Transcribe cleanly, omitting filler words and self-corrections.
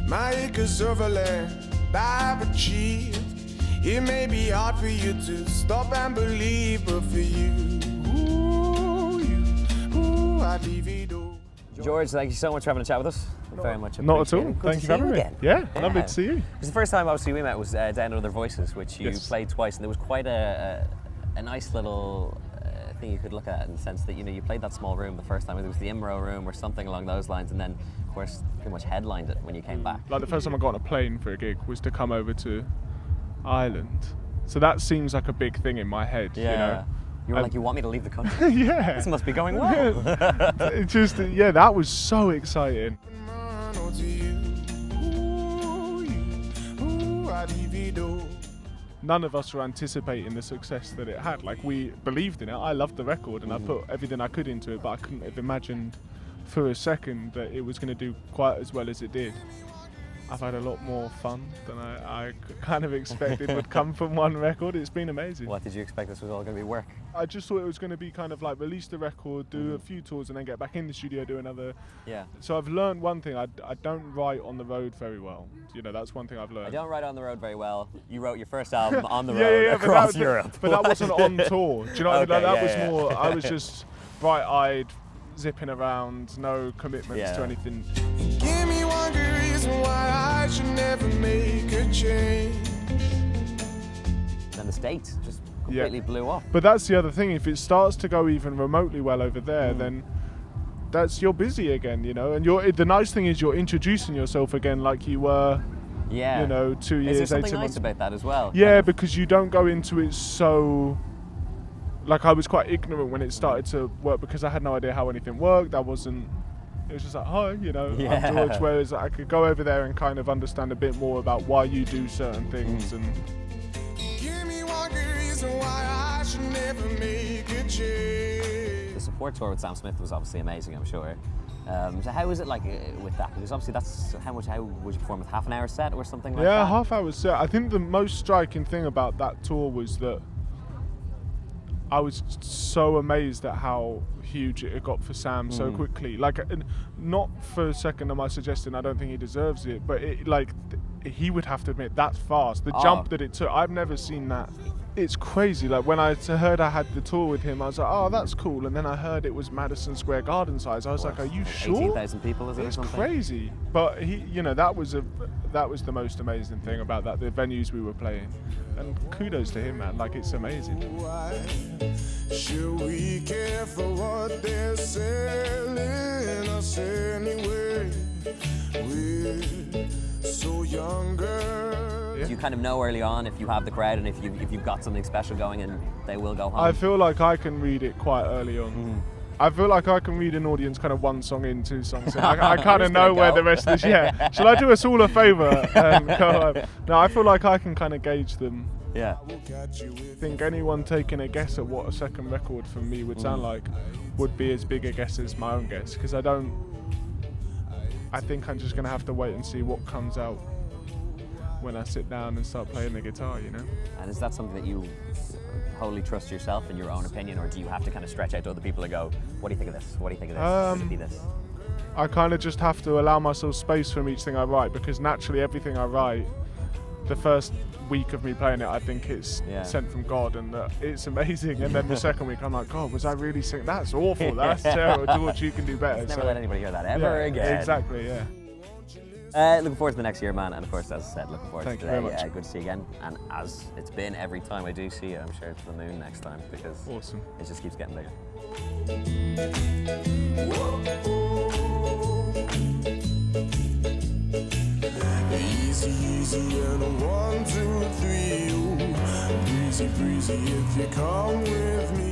my acres of land I've achieved. It may be hard for you to stop and believe, but for you, I'd leave it all. George, thank you so much for having a chat with us. Very much appreciated. Not at all. Good Thank to you for see having me. again. Yeah, lovely to see you. It was the first time obviously we met was down at Other Voices, which you Yes. played twice, and there was quite a nice little thing you could look at in the sense that you played that small room the first time. It was the Imro room or something along those lines, and then of course pretty much headlined it when you came back. Like the first time I got on a plane for a gig was to come over to Ireland. So that seems like a big thing in my head, Yeah. you know. You were like, you want me to leave the country? Yeah. This must be going well. It just, yeah, that was so exciting. None of us were anticipating the success that it had. Like, we believed in it. I loved the record and I put everything I could into it, but I couldn't have imagined for a second that it was going to do quite as well as it did. I've had a lot more fun than I kind of expected would come from one record. It's been amazing. What did you expect this was all going to be work? I just thought it was going to be kind of like release the record, do a few tours and then get back in the studio, do another. Yeah. So I've learned one thing, I don't write on the road very well. You know, that's one thing I've learned. I don't write on the road very well. You wrote your first album on the Yeah, road yeah, across Europe. But that wasn't on tour. Do you know what I mean? Like, that Okay, was more, I was just bright-eyed, zipping around, no commitments Yeah. to anything. Give me one good reason why I should never make a change. Then the States just completely blew up. But that's the other thing, if it starts to go even remotely well over there, then you're busy again, you know, and the nice thing is you're introducing yourself again like you were, Yeah. you know, 2 years, Is there 18 something months. nice about that as well? Yeah, Kind of- because you don't go into it so, like, I was quite ignorant when it started to work because I had no idea how anything worked. It was just like, hi, you know, Yeah. I'm George, whereas I could go over there and kind of understand a bit more about why you do certain things. And Give me one good reason why I should never make a change. The support tour with Sam Smith was obviously amazing, I'm sure. So how was it like with that? Because obviously that's how would you perform with half an hour set or something like that? yeah, half hour set. I think the most striking thing about that tour was that I was so amazed at how huge it got for Sam so quickly. Like, not for a second am I suggesting I don't think he deserves it, but he would have to admit that's fast. The jump that it took, I've never seen that. It's crazy. Like, when I heard I had the tour with him, I was like, oh, that's cool. And then I heard it was Madison Square Garden size. I was like, are you sure? 18,000 people, is it, or It's something? crazy. But he, you know, that was the most amazing thing about that. The venues we were playing, and kudos to him, man. Like, it's amazing. Why should we care for what they're selling us anyway? We're so younger. Do you kind of know early on if you have the crowd and if you've got something special going and they will go home? I feel like I can read it quite early on. I feel like I can read an audience kind of 1 song in, 2 songs in. I kind of know where the rest is. Yeah. Shall I do us all a favour and go home? No, I feel like I can kind of gauge them. Yeah. I think anyone taking a guess at what a second record from me would sound like would be as big a guess as my own guess, because I think I'm just going to have to wait and see what comes out when I sit down and start playing the guitar, you know? And is that something that you wholly trust yourself in your own opinion, or do you have to kind of stretch out to other people and go, what do you think of this? What do you think of this? Should it be this? I kind of just have to allow myself space from each thing I write, because naturally everything I write, the first week of me playing it, I think it's sent from God and it's amazing. And then the second week, I'm like, God, was I really singing? That's awful. That's terrible. George, you can do better. Never let anybody hear that ever again. Exactly, yeah. Looking forward to the next year, man. And of course, as I said, looking forward Thank to you very today. much. Good to see you again. And as it's been every time I do see you, I'm sure it's the moon next time, because Awesome. it just keeps getting bigger. Easy, easy, and a 1, 2, 3. Ooh. Breezy, breezy, if you come with me.